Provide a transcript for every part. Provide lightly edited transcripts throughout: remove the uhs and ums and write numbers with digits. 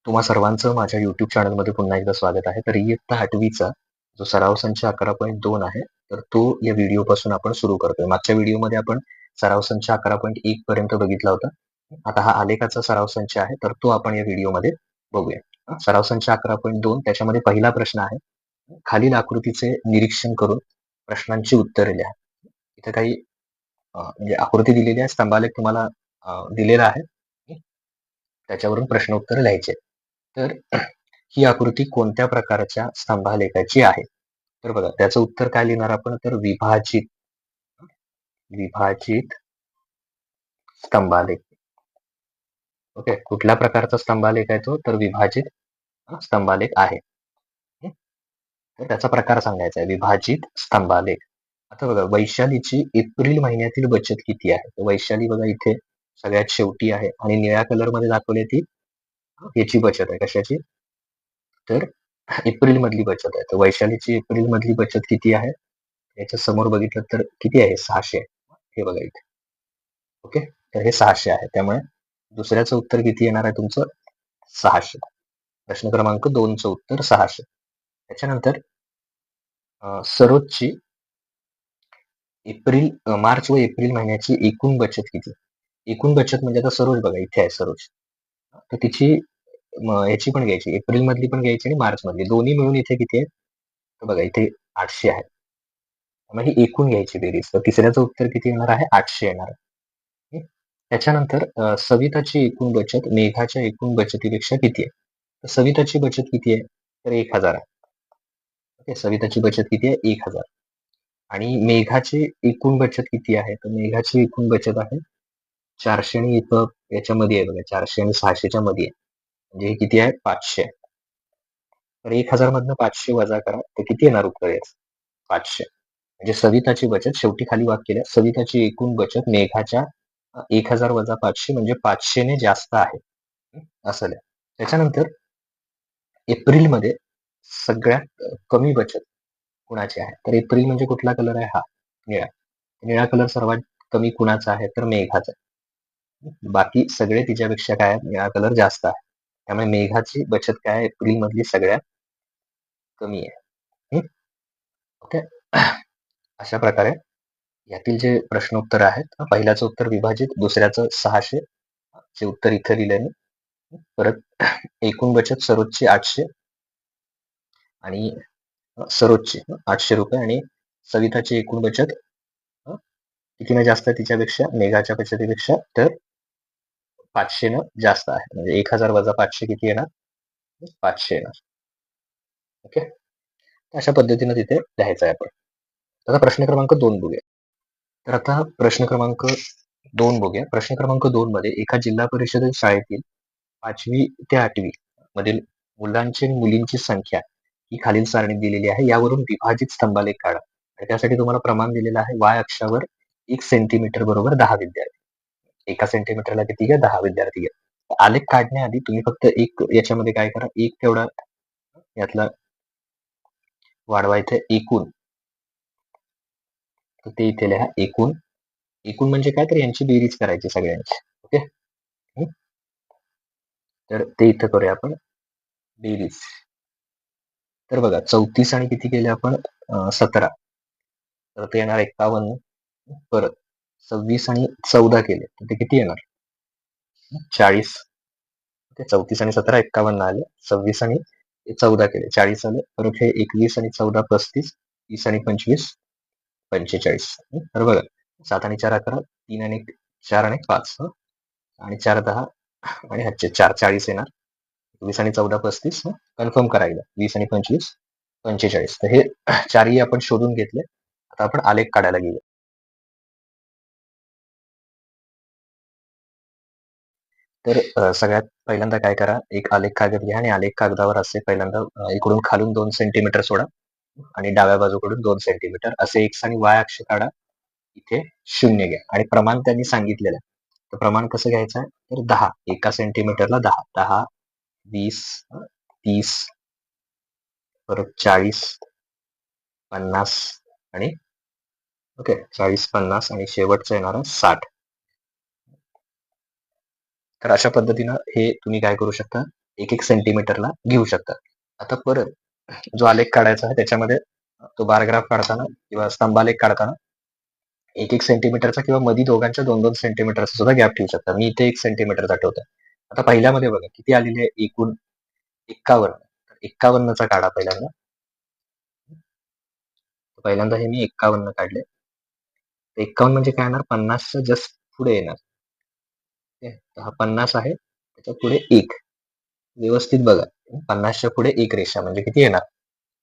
तुम्हा सर्वांचं माझ्या YouTube चॅनलमध्ये पुन्हा एकदा स्वागत आहे. तर इयत्ता 8वीचा जो सराव संच 11.2 आहे, तर तो या व्हिडिओपासून आपण सुरू करतोय. मागच्या व्हिडिओमध्ये आपण सराव संच 11.1 पर्यंत बघितला होता. आता हा आलेखाचा सराव संच आहे, तर तो आपण या व्हिडिओमध्ये बघूया. सराव संच 11.2 त्याच्यामध्ये पहिला प्रश्न आहे. खालील आकृतीचे निरीक्षण करून प्रश्नांची उत्तरे लिहा. इथे काही म्हणजे आकृती दिलेली आहे, स्तंभालेख तुम्हाला दिलेला आहे. त्याच्यावरून प्रश्न उत्तर लिहायचे. तर ही आकृती कोणत्या प्रकारच्या स्तंभालेखाची आहे? तर बघा त्याचं उत्तर काय लिहिणार आपण, तर विभाजित स्तंभालेख. ओके, कुठल्या प्रकारचा स्तंभालेख आहे तो, तर विभाजित स्तंभालेख आहे. तर त्याचा प्रकार सांगायचा आहे, विभाजित स्तंभालेख. आता बघा वैशालीची एप्रिल महिन्यातील बचत किती आहे? तर वैशाली बघा इथे सगळ्यात शेवटी आहे आणि निळ्या कलर मध्ये दाखवली ती याची बचत आहे. कशाची? तर एप्रिल मधली बचत आहे. तर वैशालीची एप्रिल मधली बचत किती आहे? याच्या समोर बघितलं तर किती आहे? 600. हे बघा इथे. ओके, तर हे 600 आहे. त्यामुळे दुसऱ्याचं उत्तर किती येणार आहे तुमचं? 600. प्रश्न क्रमांक 2चं उत्तर 600. त्याच्यानंतर सरोजची मार्च व एप्रिल महिन्याची एकूण बचत किती? एकूण बचत म्हणजे आता सरोज बघा इथे आहे सरोज. तर तिची याची पण घ्यायची, एप्रिल मधली पण घ्यायची आणि मार्च मधली, दोन्ही मिळून इथे किती आहे? तर बघा इथे 800 आहे. मग ही एकूण घ्यायची बेरीज. तर तिसऱ्याचं उत्तर किती येणार आहे? 800 येणार आहे. त्याच्यानंतर सविताची एकूण बचत मेघाच्या एकूण बचतीपेक्षा किती आहे? तर सविताची बचत किती आहे? तर 1000 आहे. ओके, सविताची बचत किती आहे? 1000. आणि मेघाची एकूण बचत किती आहे? तर मेघाची एकूण बचत आहे 400 आणि इथं याच्यामध्ये आहे बघा 400 आणि 600च्या मध्ये आहे. म्हणजे हे किती आहे? 500. तर 1000 मधनं 500 वजा करा, तर किती येणार उत्तर याचं? 500. म्हणजे सविताची बचत शेवटी खाली वाक्य लिहा, सविताची एकूण बचत मेघाच्या 1000 वजा 500 म्हणजे 500 ने जास्त आहे. असं लिहा. त्याच्यानंतर एप्रिलमध्ये सगळ्यात कमी बचत कुणाची आहे? तर एप्रिल म्हणजे कुठला कलर आहे? हा निळा. निळा कलर सर्वात कमी कुणाचा आहे? तर मेघाचा. बाकी सगळे तिच्यापेक्षा काय आहेत? निळा कलर जास्त आहे. त्यामुळे मेघाची बचत काय आहे? एप्रिल मधली सगळ्यात कमी आहे. ओके. अशा प्रकारे यातील जे प्रश्नोत्तर आहेत, पहिल्याचं उत्तर विभाजित, दुसऱ्याचं 600 चे उत्तर इथे दिले. परत एकूण बचत सरोजची 800 आणि सरोजची 800 रुपये आणि सविताची एकूण बचत कितीने जास्त तिच्यापेक्षा, मेघाच्या बचतीपेक्षा? तर 500 न जास्त आहे. म्हणजे 1000 वजा 500 किती येणार? 500 येणार. ओके, अशा पद्धतीने तिथे लिहायचं आहे आपण. आता प्रश्न क्रमांक 2 बघूया. तर आता प्रश्न क्रमांक 2 बघूया. प्रश्न क्रमांक 2 मध्ये एका जिल्हा परिषद शाळेतील 5वी ते 8वी मधील मुलांची आणि मुलींची संख्या ही खालील सारणीत दिलेली आहे. यावरून विभाजित स्तंभालेख काढा. आणि त्यासाठी तुम्हाला प्रमाण दिलेलं आहे. वाय अक्षावर 1 सेंटीमीटर बरोबर 10 विद्यार्थी. 1 सेंटीमीटरला किती घ्या? 10 विद्यार्थी घ्या. आलेख काढण्याआधी तुम्ही फक्त एक याच्यामध्ये काय करा, एक तेवढा यातला वाढवा इथे एकूण. तर ते इथे लिहा एकूण. एकूण म्हणजे काय? तर यांची बेरीज करायची सगळ्यांची. ओके, तर ते इथं करूया आपण बेरीज. तर बघा 34 आणि किती केले आपण? 17. तर ते येणार 51. परत 26 आणि 14 केले तर ते किती येणार? 40. ते 34 आणि 17 51 आले. 26 आणि 14 केले 40 आले. परत हे 21 आणि 14 35, 30 आणि 25 45. तर बघा 7 आणि 4 11, 3 आणि 4 आणि 5 आणि 4 10 आणि 4 40 येणार. 20 आणि 14 35 कन्फर्म करायला 20 आणि 25 45. तर हे चारही आपण शोधून घेतले. आता आपण आलेख काढायला घेऊया. तर सगळ्यात पहिल्यांदा काय करा, एक आलेख कागद घ्या आणि आलेख कागदावर असे पहिल्यांदा इकडून खालून 2 सेंटीमीटर सोडा आणि डाव्या बाजूकडून 2 सेंटीमीटर असे एक्स आणि वाय अक्ष काढा. इथे 0 घ्या आणि प्रमाण त्यांनी सांगितलेलं आहे. तर प्रमाण कसं घ्यायचं आहे? तर 10. 1 सेंटीमीटरला 10. 10, 20, 30, परत 40, 50 आणि ओके 40, 50 आणि शेवटचं येणार आहे 60. तर अशा पद्धतीनं हे तुम्ही काय करू शकता, 1 सेंटीमीटरला घेऊ शकतात. आता परत जो आलेख काढायचा आहे त्याच्यामध्ये तो बार ग्राफ काढताना किंवा स्तंभालेख काढताना 1 सेंटीमीटरचा किंवा मध्ये दोघांच्या 2-2 सेंटीमीटरचा सुद्धा गॅप ठेवू शकता. मी इथे 1 सेंटीमीटरचा ठेवतोय. आता पहिल्यामध्ये बघा किती आलेले आहे एकूण 51. 51चा काढा पहिल्यांदा. पहिल्यांदा हे मी 51 काढले. 51 म्हणजे काय येणार? 50च्या जस्ट पुढे येणार. हा 50 आहे, त्याच्या पुढे 1. व्यवस्थित बघा. 50च्या पुढे 1 रेषा म्हणजे किती येणार?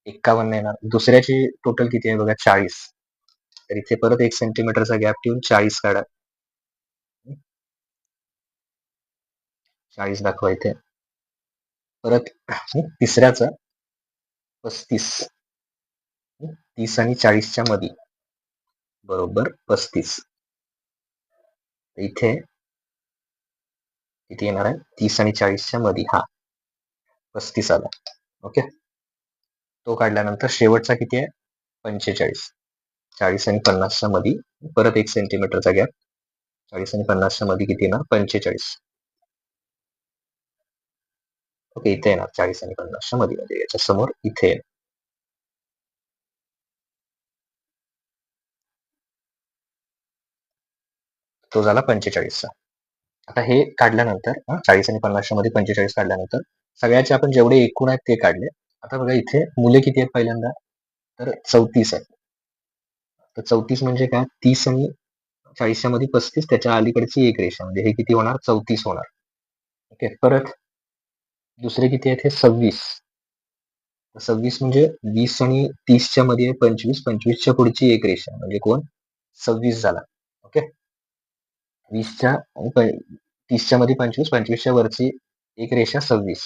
51 येणार. दुसऱ्याची टोटल किती आहे बघा? 40. तर इथे परत 1 सेंटीमीटरचा गॅप ठेवून 40 काढा. 40 दाखवा इथे. परत तिसऱ्याचा 35. 30 आणि 40च्या मध्ये बरोबर 35. इथे किती येणार आहे? 30 आणि 40च्या मध्ये हा 35 आला. ओके, तो काढल्यानंतर शेवटचा किती आहे? 45. 40 आणि 50च्या मध्ये परत 1 सेंटीमीटरचा गॅप. 40 आणि 50च्या मध्ये किती येणार? 45. ओके, इथे येणार 40 आणि 50च्या मध्ये, म्हणजे याच्या समोर इथे येणार. तो झाला 45चा. आता हे काढल्यानंतर 40 आणि 50च्या मध्ये 45 काढल्यानंतर सगळ्याचे आपण जेवढे एकूण आहेत ते काढले. आता बघा इथे मुले किती आहेत पहिल्यांदा? तर 34 आहेत. तर 34 म्हणजे काय? 30 आणि 40च्या मध्ये 35, त्याच्या अलीकडची एक रेषा म्हणजे हे किती होणार? 34 होणार. ओके, परत दुसरे किती आहेत? हे 26. 26 म्हणजे 20 आणि 30च्या मध्ये 25. 25च्या पुढची एक रेषा म्हणजे कोण? 26 झाला. ओके, 20च्या 30च्या मध्ये 25, 25च्या वरची एक रेषा 26.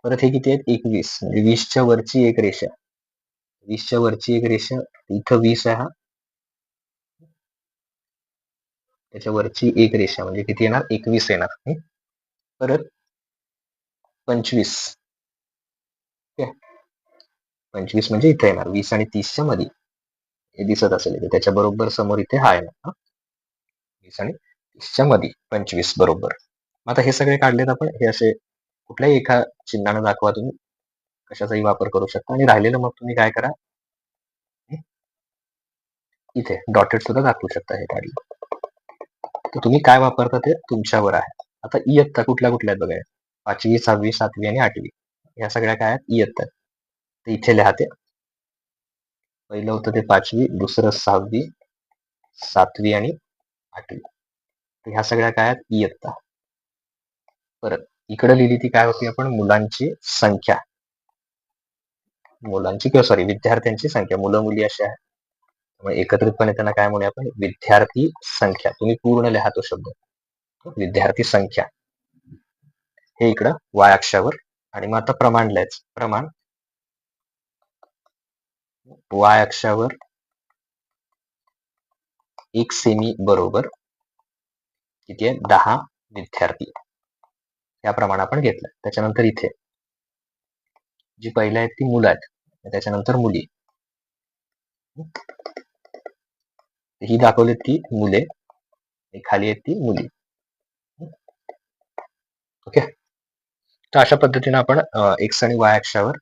परत हे किती आहेत? 21 म्हणजे 20च्या वरची एक रेषा. 20च्या वरची एक रेषा इथं 20 आहे हा. त्याच्या वरची एक रेषा म्हणजे किती येणार? 21 येणार. परत 25. 25 म्हणजे इथे येणार 20 आणि 30च्या मध्ये. हे दिसत असेल इथे, त्याच्या बरोबर समोर इथे हा येणार. 20 आणि 30च्या मध्ये 25 बरोबर. आता हे सगळे काढलेत आपण. हे असे कुठल्याही एका चिन्हानं दाखवा, तुम्ही कशाचाही वापर करू शकता. आणि राहिलेलं मग तुम्ही काय करा, इथे डॉटेड सुद्धा दाखवू शकता हे काढलं. तर तुम्ही काय वापरता ते तुमच्यावर आहे. आता इयत्ता कुठल्या कुठल्या आहेत बघा? 5वी, 6वी, 7वी आणि 8वी. या सगळ्या काय आहेत? इयत्ता. तर इथे लिहा ते. पहिलं होतं ते 5वी, दुसरं 6वी, 7वी आणि 8वी. तर ह्या सगळ्या काय आहेत? इयत्ता. परत इकडे लिहिली ती काय होती आपण? मुलांची संख्या. मुलांची किंवा सॉरी विद्यार्थ्यांची संख्या. मुलं मुली अशा आहे, त्यामुळे एकत्रितपणे त्यांना काय म्हणूया आपण? विद्यार्थी संख्या. तुम्ही पूर्ण लिहा तो शब्द, विद्यार्थी संख्या. हे इकडं वाय अक्षावर. आणि मग आता प्रमाण लिहायचं. प्रमाण वाय अक्षावर 1 सेमी बरोबर किती आहे? 10 विद्यार्थी. या प्रमाण आपण घेतलं. त्याच्यानंतर इथे जी पहिल्या आहेत ती मुलं आहेत, त्याच्यानंतर मुली. ही दाखवलीत ती मुले, खाली आहेत ती मुली. ओके, तर अशा पद्धतीने आपण एक्स आणि वाय अक्षावर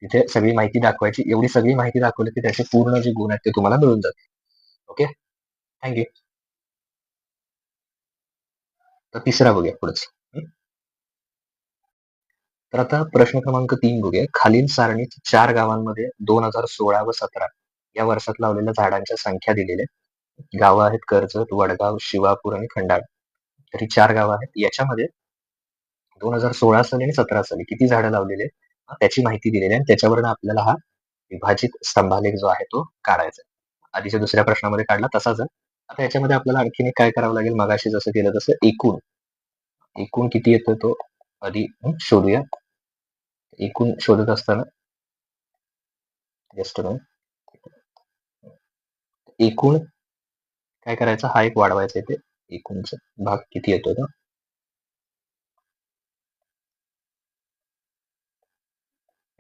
तिथे सगळी माहिती दाखवायची. एवढी सगळी माहिती दाखवली की त्याचे पूर्ण जे गुण आहेत ते तुम्हाला मिळून जातील. Okay, thank you. तर तिसरा बघूया पुढच. तर आता प्रश्न क्रमांक 3 बघूया. खालील सारणीत 4 गावांमध्ये 2016 व 17 या वर्षात लावलेल्या झाडांच्या संख्या दिलेल्या. गावं आहेत कर्जत, वडगाव, शिवापूर आणि खंडाळा. तर ही 4 गावं आहेत. याच्यामध्ये 2016 साली आणि 17 साली किती झाडं लावलेले त्याची माहिती दिलेली आहे. आणि त्याच्यावरून आपल्याला हा विभाजित स्तंभालेख जो आहे तो काढायचा आहे. आधीच्या दुसऱ्या प्रश्नामध्ये काढला तसाच आहे. आता याच्यामध्ये आपल्याला आणखीन काय करावं लागेल? मगाशी जसं केलं तसं एकूण किती येतो तो आधी शोधूया. एकूण शोधत असताना जस्ट एकूण काय करायचं? हा एक वाढवायचा इथे. एकूणचा भाग किती येतो तो,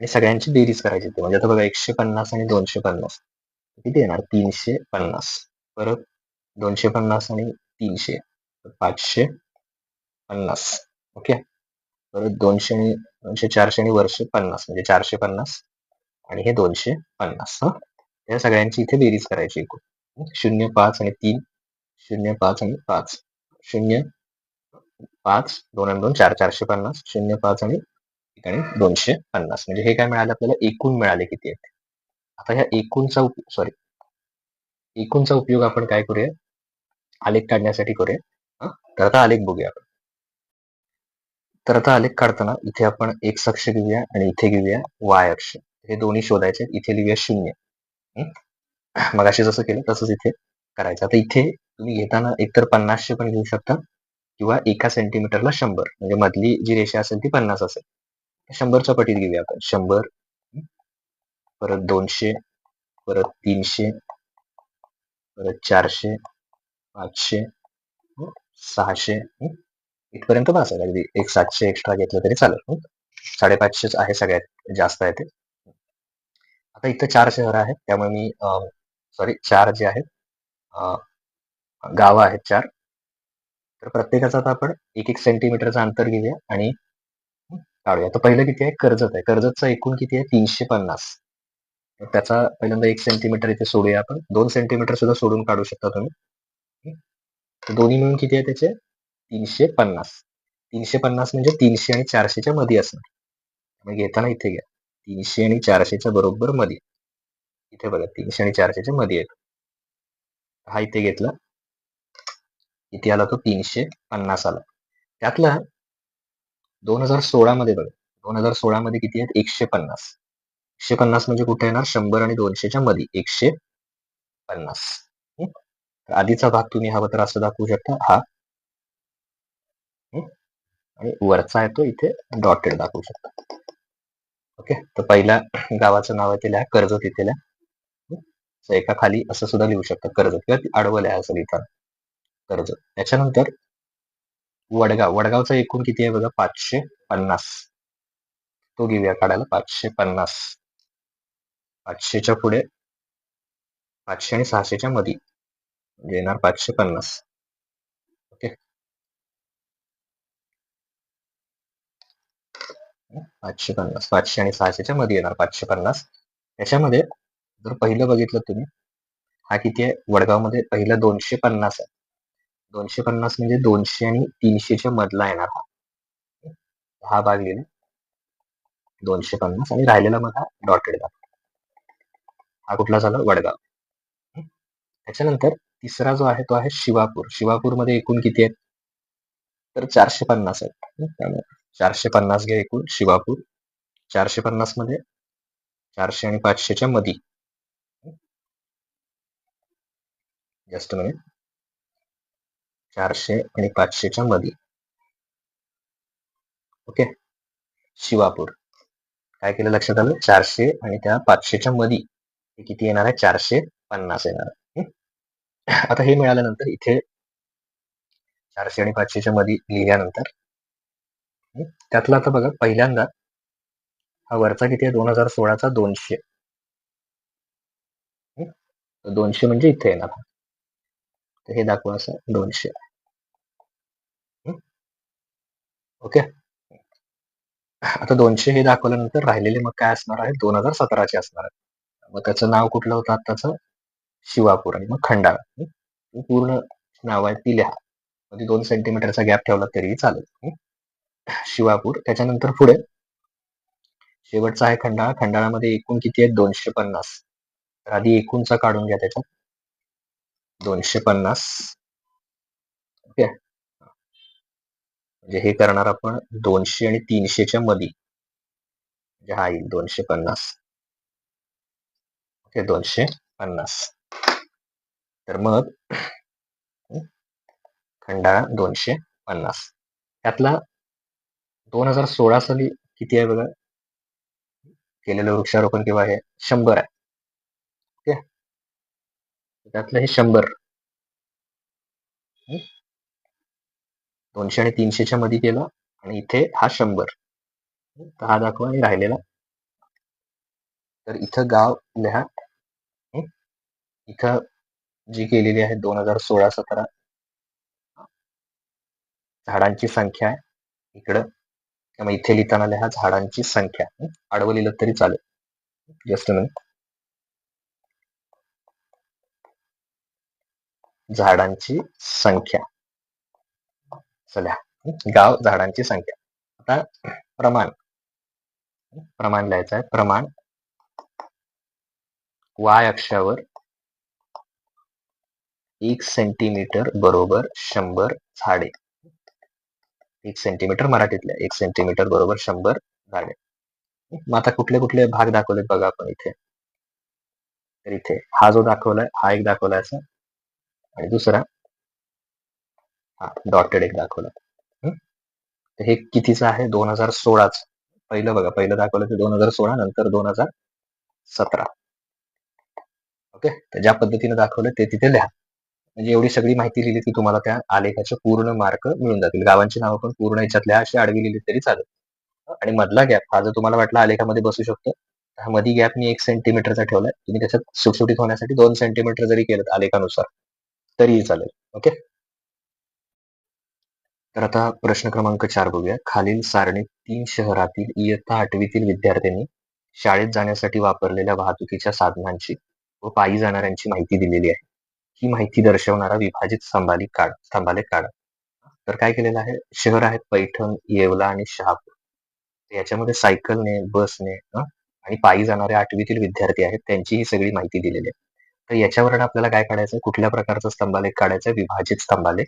आणि सगळ्यांची बेरीज करायची. म्हणजे आता बघा 150 आणि 250 किती येणार? 350. परत 250 आणि 300 550. ओके. परत 200 आणि 200, 400 आणि वर्ष 50 म्हणजे 450 आणि हे 250. या सगळ्यांची इथे बेरीज करायची एकूण. 0, 5 आणि 3, 0, 5 आणि 5, 0, 5, 2 आणि 2, 4, 450, 0, 5 आणि ठिकाणी 250. म्हणजे हे काय मिळाले आपल्याला, एकूण मिळाले किती आहेत. आता ह्या एकूणचा उपयोग आपण काय करूया, आलेख काढण्यासाठी करूया. तर आता आलेख बघूया आपण. तर आता आलेख काढताना इथे आपण एक्स अक्ष घेऊया आणि इथे घेऊया वाय अक्ष. हे दोन्ही शोधायचे. इथे लिहूया 0. मग असे जसं केलं तसंच इथे करायचं. आता इथे तुम्ही घेताना एकतर 50 पण घेऊ शकता किंवा 1 सेंटीमीटरला 100, म्हणजे मधली जी रेषा असेल ती 50 असेल. 100च्या पटीत घेऊया आपण. 100, परत 200, परत 300, परत 400, 500, 600. इथपर्यंत बस आहे. अगदी एक 700 एक्स्ट्रा घेतलं तरी चालेल. 550 आहे, सगळ्यात जास्त आहे ते. आता इथं 4 शहरं आहेत, त्यामुळे मी 4 जे आहेत गावं आहेत 4. तर प्रत्येकाचा आता आपण 1-1 सेंटीमीटरचं अंतर घेऊया आणि काढूया. तर पहिलं किती आहे, कर्जत आहे. कर्जतचा एकूण किती आहे, 350. तर त्याचा पहिल्यांदा 1 सेंटीमीटर इथे सोडूया आपण. 2 सेंटीमीटर सुद्धा सोडून काढू शकता तुम्ही. तर दोन्ही मिळून किती आहे त्याचे, 350. 350 म्हणजे 300 आणि 400च्या मध्ये असणार. मग घेताना इथे घ्या, 300 आणि 400च्या बरोबर मध्ये. इथे बघा 300 आणि 400च्या मध्ये आहेत. हा इथे घेतला, किती आला तो, 350 आला. त्यातला 2016 मध्ये बघा, 2016 मध्ये किती आहेत, 150. 150 म्हणजे कुठे येणार, 100 आणि 200च्या मध्ये 150. आधीचा भाग तुम्ही हवं तर असं दाखवू शकता, हा. आणि वरचा आहे तो इथे डॉटेड दाखवू शकता. ओके. तर पहिल्या गावाचं नाव आहे ते लिहा, कर्जत इथे लिहा. एका खाली असं सुद्धा लिहू शकता कर्जत, किंवा आडवं लिहा असं लिहिताना कर्जत. त्याच्यानंतर वडगावचा एकूण किती आहे बघा, 550. तो घेऊया काढायला, 550. 500च्या पुढे 500 आणि 600च्या मध्ये म्हणजे येणार 550. ओके. 550, 500 आणि 600च्या मध्ये येणार 550. त्याच्यामध्ये जर पहिलं बघितलं तुम्ही, हा किती आहे, वडगावमध्ये पहिलं 250 आहे. 250 म्हणजे 200 आणि 300च्या मधला येणार हा भाग लिहिला 250, आणि राहिलेला मग हा डॉटेड भाग, हा कुठला झाला, वडगाव. त्याच्यानंतर तिसरा जो आहे तो आहे शिवापूर. शिवापूरमध्ये एकूण किती आहेत, तर 450 आहेत. त्यामुळे 450 घ्या एकूण शिवापूर. 450 मध्ये 400 आणि 500च्या मध्ये, जस्ट मिनिट, 400 आणि 500च्या मध्ये. ओके. शिवापूर काय केलं, लक्षात आलं, 400 आणि त्या 500च्या मध्ये किती येणार आहे, 450 येणार आहे. आता हे मिळाल्यानंतर इथे 400 आणि 500च्या मध्ये लिहिल्यानंतर त्यातला आता बघा, पहिल्यांदा हा वरचा किती आहे, 2016चा 200. 200 म्हणजे इथे येणार, तर हे दाखवा असं 200. ओके. आता 200 हे दाखवल्यानंतर राहिलेले मग काय असणार आहे, 2017चे असणार आहे. मग त्याचं नाव कुठलं होतं आत्ताचं, शिवापूर, आणि मग खंडाळा. पूर्ण नाव आहे ती लिहा, म्हणजे 2 सेंटीमीटरचा गॅप ठेवला तरीही चालेल. शिवापूर. त्याच्यानंतर पुढे शेवटचा आहे खंडाळा. खंडाळामध्ये एकूण किती आहेत, 250. तर आधी एकूणचा काढून घ्या त्याच्यात, 250. ओके. म्हणजे हे करणार आपण 200 आणि 300च्या मध्ये, म्हणजे हा येईल 250. ओके, 250. तर मग खंडाळा 250. त्यातला 2016 साली किती आहे बघा, केलेलं वृक्षारोपण किंवा हे 100 आहे. ओके. त्यातलं हे 100, 200 आणि 300च्या मध्ये केलं, आणि इथे हा 100, तर हा दाखवा, आणि राहिलेला, तर इथं गाव लिहा. इथं जी केलेली आहे 2016-17 झाडांची संख्या आहे, इकडं त्यामुळे इथे लिहिताना लिहा झाडांची संख्या. आडवं लिहिलं तरी चालेल. जस्ट झाडांची संख्या. चला, गाव झाडांची संख्या. आता प्रमाण लिहायचं आहे. प्रमाण वाय अक्षावर 1 सेंटीमीटर बरोबर 100 झाडे. 1 सेंटीमीटर मराठीतल्या 1 सेंटीमीटर बरोबर 100 झाडे. मग आता कुठले कुठले भाग दाखवलेत बघा आपण इथे. तर इथे हा जो दाखवलाय हा एक दाखवलाय असं, आणि दुसरा हा डॉटेड एक दाखवला. तर हे कितीचं आहे? 2016च. पहिलं बघा, पहिलं दाखवलं ते 2016, नंतर 2017. ओके, तर ज्या पद्धतीने दाखवलं ते तिथे लिहा. म्हणजे एवढी सगळी माहिती लिहिली की तुम्हाला त्या आलेखाचे पूर्ण मार्क मिळून जातील. गावांची नावं पण पूर्ण याच्यात लिहा, अशी आडवी लिहिली तरी चालेल. आणि मधला गॅप हा जर तुम्हाला वाटला आलेखामध्ये बसू शकतो, हा मधी गॅप मी 1 सेंटीमीटरचा ठेवलाय. तुम्ही त्याच्यात सुटसुटीत होण्यासाठी 2 सेंटीमीटर जरी केलं आलेखानुसार तरीही चालेल. ओके, तर आता प्रश्न क्रमांक 4 बघूया. खालील सारणीत 3 शहरातील इयत्ता 8वीतील विद्यार्थ्यांनी शाळेत जाण्यासाठी वापरलेल्या वाहतुकीच्या साधनांची व पायी जाणाऱ्यांची माहिती दिलेली आहे. ही माहिती दर्शवणारा विभाजित स्तंभालेख काढा. तर काय केलेलं आहे? शहर आहेत पैठण, येवला आणि शहापूर. याच्यामध्ये सायकलने, बसने आणि पायी जाणारे 8वीतील विद्यार्थी आहेत, त्यांची ही सगळी माहिती दिलेली आहे. तर याच्यावरून आपल्याला काय काढायचं? कुठल्या प्रकारचा स्तंभालेख काढायचा? विभाजित स्तंभालेख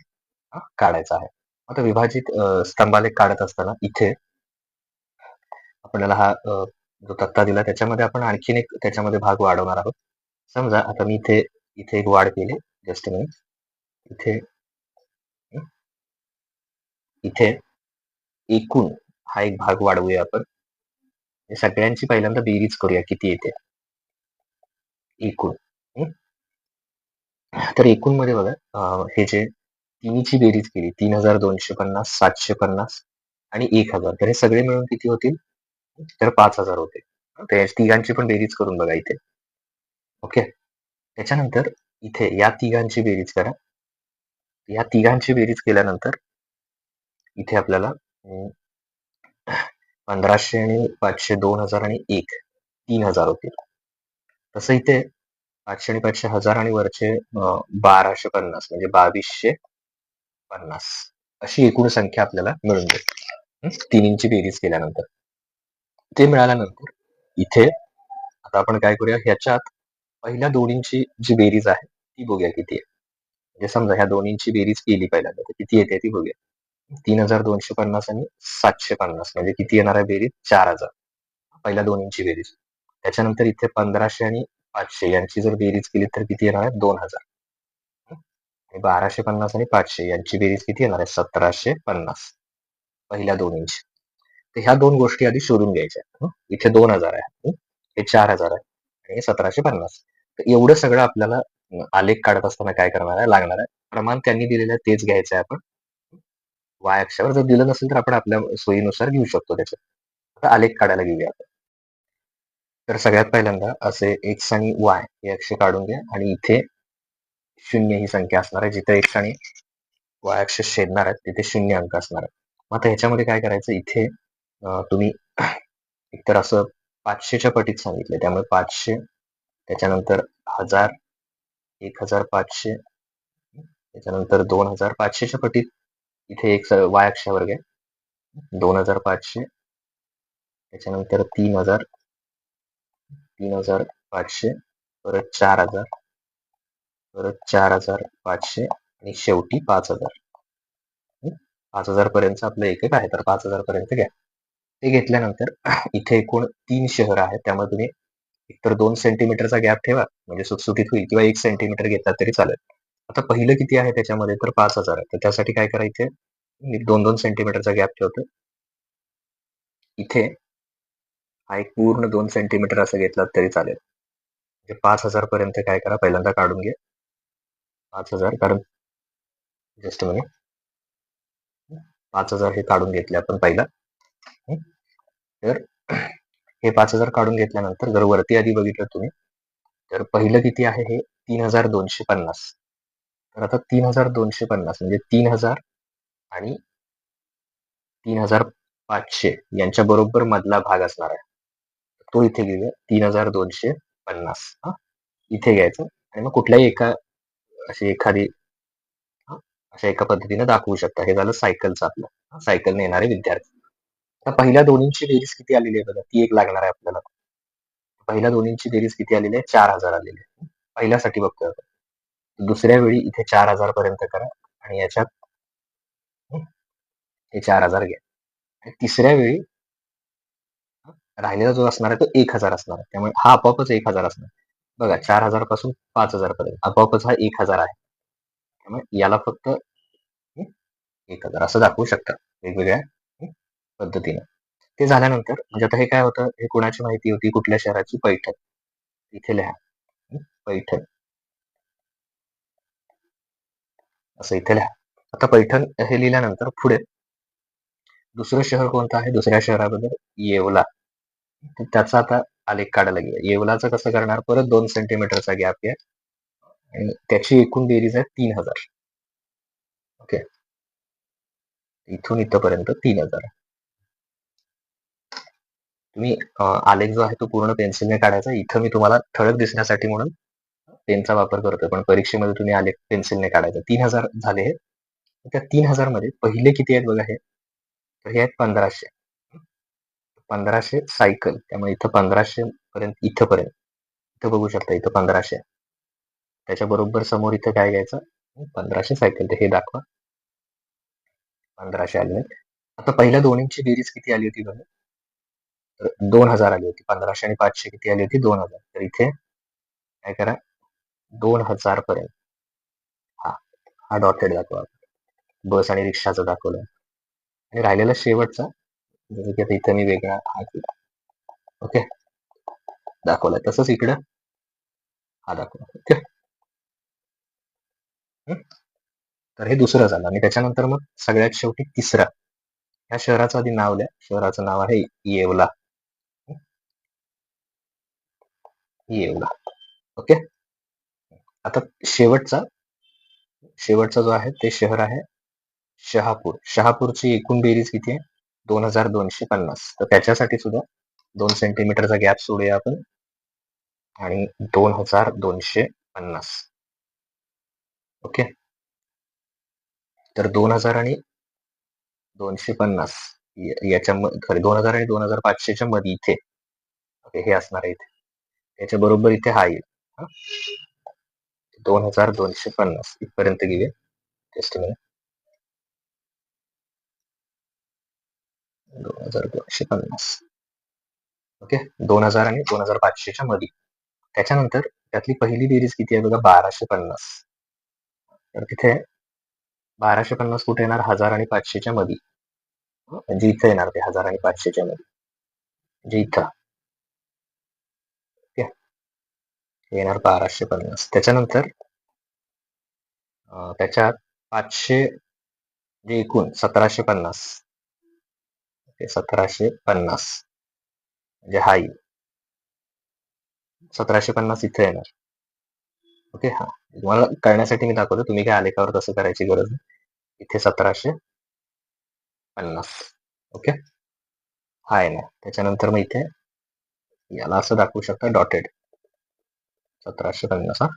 काढायचा आहे. आता विभाजित स्तंभालेख काढत असताना इथे आपल्याला हा जो तक्ता दिला त्याच्यामध्ये आपण आणखीन एक त्याच्यामध्ये भाग वाढवणार आहोत. समजा आता मी इथे इथे एक वाढ केली. जस्ट मी इथे इथे एकूण हा एक भाग वाढवूया आपण. सगळ्यांची पहिल्यांदा बेरीज करूया किती येते एकूण. तर एकूण मध्ये बघा, हे जे तिन्हीची बेरीज केली 3250, 750 आणि 1000, तर हे सगळे मिळून किती होतील? तर 5000 होते. तर तिघांची पण बेरीज करून बघा इथे. ओके, त्याच्यानंतर इथे या तिघांची बेरीज करा. या तिघांची बेरीज केल्यानंतर इथे आपल्याला 1500 आणि 500, 2000 आणि 1, 3000 होतील. तसं इथे 500 आणि 500 1000 आणि वरचे 1250 म्हणजे 2250 अशी एकूण संख्या आपल्याला मिळून जाईल तिन्हींची बेरीज केल्यानंतर. ते मिळाल्यानंतर इथे आता आपण काय करूया? ह्याच्यात पहिल्या दोन्हींची जी बेरीज आहे ती बघूया किती आहे. म्हणजे समजा ह्या दोन्हींची बेरीज केली पहिल्यांदा, तर किती येते ती बघूया. 3250 आणि 750 म्हणजे किती येणार आहे बेरीज? 4000. पहिल्या दोन्हींची बेरीज. त्याच्यानंतर इथे 1500 आणि 500 यांची जर बेरीज केली तर किती येणार आहे? 2000. आणि 1250 आणि 500 यांची बेरीज किती येणार आहे? 1750 पहिल्या दोन्हींची. तर ह्या दोन गोष्टी आधी शोधून घ्यायच्या. इथे 2000 आहे, हे 4000 आहे आणि हे 1750. तर एवढं सगळं आपल्याला आलेख काढत असताना काय करणार आहे? लागणार आहे. प्रमाण त्यांनी दिलेलं आहे तेच घ्यायचं आहे आपण. वाय अक्षावर जर दिलं नसेल तर आपण आपल्या सोयीनुसार घेऊ शकतो त्याच्यात. आता आलेख काढायला घेऊया आपण. तर सगळ्यात पहिल्यांदा असे एक्स आणि वाय हे अक्ष काढून घ्या आणि इथे 0 ही संख्या असणार आहे. जिथे एक्स आणि वाय अक्ष छेदणार आहेत तिथे 0 अंक असणार आहे. मग आता ह्याच्यामध्ये काय करायचं? इथे तुम्ही एकतर असं 500च्या पटीत सांगितले, त्यामुळे 500, त्याच्यानंतर 1000, 1500, त्याच्यानंतर 2000. 500च्या पटीत इथे एक वाय अक्षावर घ्या. 2500, त्याच्यानंतर 3000, 3500, परत 4000, परत 4500 आणि शेवटी 5000. 5000 पर्यंत आपलं एक आहे, तर 5000 पर्यंत घ्या. ते घेतल्यानंतर इथे एकूण 3 शहर आहेत, त्यामुळे तुम्ही एकतर 2 सेंटीमीटरचा गॅप ठेवा म्हणजे सुटसुटीत होईल, किंवा 1 सेंटीमीटर घेतला तरी चालेल. आता पहिलं किती आहे त्याच्यामध्ये? तर 5000 आहे. तर त्यासाठी काय करायचं? मी 2-2 सेंटीमीटरचा गॅप ठेवतो. इथे हा एक पूर्ण 2 सेंटीमीटर असं घेतला तरी चालेल. म्हणजे 5000 पर्यंत काय करा? पहिल्यांदा काढून घ्या 5000. कारण जस्ट म्हणजे 5000 हे काढून घेतले आपण पहिला. तर हे 5000 काढून घेतल्यानंतर जर वरती आधी बघितलं तुम्ही, तर पहिलं किती आहे? हे 3250. तर आता 3250 म्हणजे 3000 आणि 3,500 यांच्या बरोबर मधला भाग असणार आहे. तो इथे घेऊया 3,250. इथे घ्यायचं आणि मग कुठल्याही एखादी अशा एका पद्धतीने दाखवू शकता. हे झालं सायकलचं आपलं, सायकलने येणारे विद्यार्थी. आता पहिल्या दोन्हींची बेरीज किती आलेली आहे बघा, ती एक लागणार आहे आपल्याला. पहिल्या दोन्हींची बेरीज किती आलेली आहे, 4,000 आलेली आहे. पहिल्यासाठी बघतोय आपण. दुसऱ्या वेळी इथे 4,000 पर्यंत करा आणि याच्यात हे 4,000 घ्या. आणि तिसऱ्या वेळी राहिलेला जो असणार आहे तो 1,000 असणार आहे. त्यामुळे हा आपोआपच 1,000 असणार. बघा 4,000 पासून 5,000 पर्यंत आपोआपच हा 1,000 आहे. त्यामुळे याला फक्त 1,000 असं दाखवू शकता वेगवेगळ्या पद्धतीने. ते झाल्यानंतर म्हणजे आता हे काय होतं, हे कुणाची माहिती होती, कुठल्या शहराची, पैठण. इथे लिहा पैठण, असं इथे लिहा. आता पैठण हे लिहिल्यानंतर पुढे दुसरं शहर कोणतं आहे, दुसऱ्या शहराबद्दल येवला. त्याचा आता आलेख काढायला गेला. येवलाचं कसं करणार, परत 2 सेंटीमीटरचा गॅप घ्या आणि त्याची एकूण बेरीज आहे 3,000. ओके, इथून इथपर्यंत 3,000. तुम्ही आलेख जो आहे तो पूर्ण पेन्सिलने काढायचा. इथं मी तुम्हाला ठळक दिसण्यासाठी म्हणून पेनचा वापर करतोय, पण परीक्षेमध्ये तुम्ही आलेख पेन्सिलने काढायचा. 3,000 झाले हे. त्या 3,000 मध्ये पहिले किती आहेत बघा हे, तर हे आहेत 1,500. 1,500 सायकल, त्यामुळे इथं 1,500 पर्यंत इथपर्यंत इथं बघू शकता, इथं 1,500. त्याच्या बरोबर समोर इथं काय घ्यायचं, 1,500 सायकल. हे दाखवा 1,500 आले. आता पहिल्या दोन्हींची बेरीज किती आली होती बघा, तर 2,000 आली होती. 1,500 आणि 500 किती आली होती, 2,000. तर इथे काय करा, 2,000 पर्यंत हा डॉटेड दाखवा. बस आणि रिक्षाचं दाखवलं आणि राहिलेला शेवटचा, जसं की आता इथं मी वेगळा हा केला. ओके, दाखवलाय तसंच इकडं हा दाखवला. ओके, तर हे दुसरं झालं. आणि त्याच्यानंतर मग सगळ्यात शेवटी तिसरा, ह्या शहराचं आधी नाव लिहा. शहराचं नाव आहे येवला. येवला. ओके, आता शेवटचा जो आहे ते शहर आहे शहापूर. शहापूरची एकूण बेरीज किती आहे, 2,250. तर त्याच्यासाठी सुद्धा 2 सेंटीमीटरचा गॅप सोडूया आपण आणि 2,250. ओके, तर 2,000 आणि 250 याच्या 2,000 आणि 2,500च्या मध्ये इथे ओके हे असणार आहे. इथे त्याच्या बरोबर इथे हा येईल 2,250 इथपर्यंत घेऊया. टेस्ट 2,250. ओके, 2,000 आणि 2,500च्या मध्ये. त्याच्यानंतर त्यातली पहिली बेरीज किती आहे बघा, 1,250. तर तिथे 1,250 कुठे येणार, 1,000 आणि 500च्या मध्ये. म्हणजे इथं येणार ते 1,000 आणि 500च्या मध्ये, म्हणजे इथं. ओके, येणार 1,250. त्याच्यानंतर त्याच्यात 500 जे एकूण 1,750. ओके, 1,750 म्हणजे हा येईल 1,750 इथे येणार. ओके, हा तुम्हाला कळण्यासाठी मी दाखवतो, तुम्ही काय आलेखावर तसं करायची गरज नाही. इथे 1,750. ओके, हा येणार. त्याच्यानंतर मग इथे याला असं दाखवू शकता डॉटेड 1,750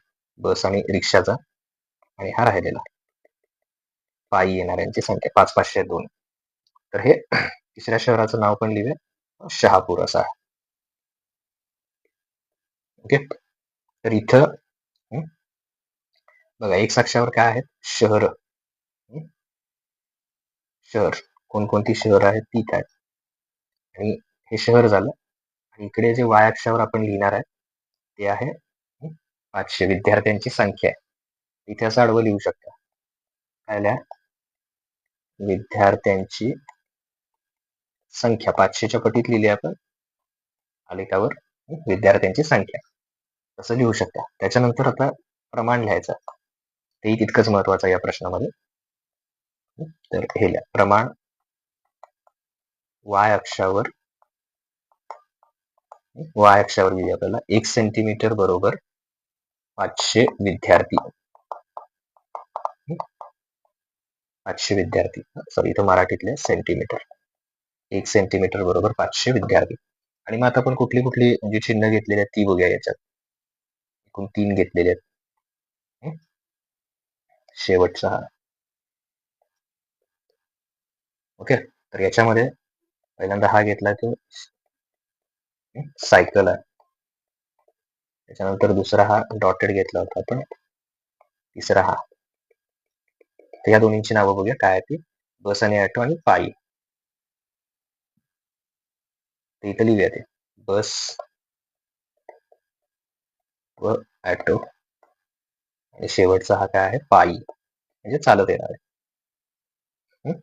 बस आणि रिक्षाचा, आणि हा राहिलेला पायी येणाऱ्यांची संख्या 5,502. तर हे तिसऱ्या शहराचं नाव पण लिहूया, शहापूर असं आहे. ओके, तर इथं बघा एक साक्षावर काय आहेत, शहर. शहर कोणकोणती शहर आहेत ती काय, आणि हे शहर झालं. आणि इकडे जे वाय अक्षावर आपण लिहिणार आहे ते आहे 500 विद्यार्थ्यांची संख्या. इथे असं आडवं लिहू शकता, काय लिहा, विद्यार्थ्यांची संख्या 500च्या पटीत लिहिली आपण आलेखावर, विद्यार्थ्यांची संख्या असं लिहू शकता. त्याच्यानंतर आता प्रमाण लिहायचं, तेही तितकंच महत्वाचं या प्रश्नामध्ये. तर हे लिहा, प्रमाण वाय अक्षावर लिहिली आपल्याला 1 सेंटीमीटर बरोबर 500 विद्यार्थी. 500 विद्यार्थी, सॉरी इथं मराठीतले सेंटीमीटर. 1 सेंटीमीटर बरोबर 500 विद्यार्थी. आणि मग आता आपण कुठली कुठली जी चिन्ह घेतलेली आहेत ती बघूया याच्यात. एकूण 3 घेतलेले आहेत. शेवटचा हा. ओके. तर याच्यामध्ये पहिल्यांदा हा घेतला तो सायकल आहे. त्याच्यानंतर दुसरा हा डॉटेड घेतला होता आपण. तिसरा हा. तर या दोन्हींची नावं बघूया काय आहे ती. बस आणि ऑटो आणि पायी. ते इथं लिहूया ते. बस व ऑटो आणि शेवटचा हा काय आहे पायी, म्हणजे चालत येणार आहे.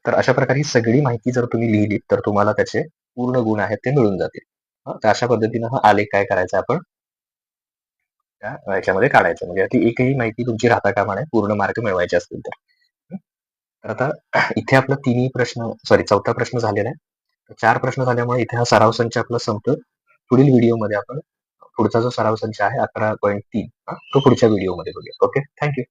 तर अशा प्रकारे ही सगळी माहिती जर तुम्ही लिहिली तर तुम्हाला त्याचे पूर्ण गुण आहेत ते मिळून जातील. तर अशा पद्धतीनं हा आलेख काय करायचा आपण त्या याच्यामध्ये काढायचं, म्हणजे ती एकही माहिती तुमची राहता कामा नये पूर्ण मार्क मिळवायचे असतील तर. तर आता इथे आपला तिन्ही प्रश्न सॉरी चौथा प्रश्न झालेला आहे. 4 प्रश्न झाल्यामुळे इथे हा सराव संच आपला संपतो. पुढील व्हिडिओमध्ये आपण पुढचा जो सराव संच आहे 11.3 तो पुढच्या व्हिडिओमध्ये बघूया. ओके. Thank you.